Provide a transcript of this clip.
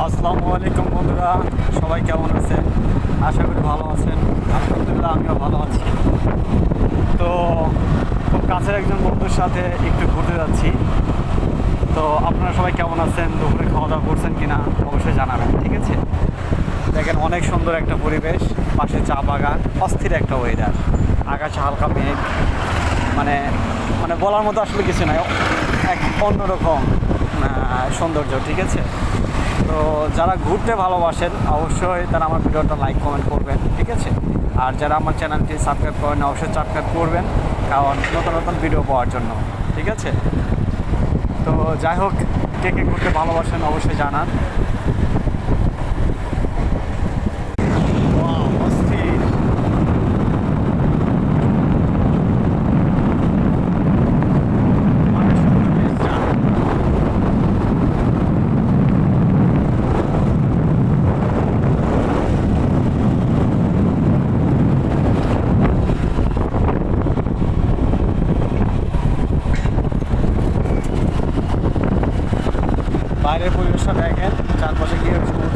আসসালামু আলাইকুম বন্ধুরা, সবাই কেমন আছেন? আশা করি ভালো আছেন। আলহামদুলিল্লাহ আমিও ভালো আছি। তো খুব কাছের একজন বন্ধুর সাথে একটু ঘুরতে যাচ্ছি। তো আপনারা সবাই কেমন আছেন? দুপুরে খাওয়া দাওয়া করছেন কিনা অবশ্যই জানাবেন, ঠিক আছে? দেখেন অনেক সুন্দর একটা পরিবেশ, পাশে চা বাগান, অস্থির একটা ওয়েদার, আকাশে হালকা মেঘ, মানে মানে বলার মতো আসলে কিছু নয়, এক অন্যরকম সৌন্দর্য, ঠিক আছে? তো যারা ঘুরতে ভালোবাসেন অবশ্যই তারা আমার ভিডিওটা লাইক কমেন্ট করবেন, ঠিক আছে? আর যারা আমার চ্যানেলটি সাবস্ক্রাইব করেন অবশ্যই সাবস্ক্রাইব করবেন, কারণ নতুন নতুন ভিডিও পাওয়ার জন্য, ঠিক আছে? তো যাই হোক, কে কে ঘুরতে ভালোবাসেন অবশ্যই জানান। Wow, অস্থির। বাইরের পরিবেশটা দেখেন, চারপাশে কি সবুজ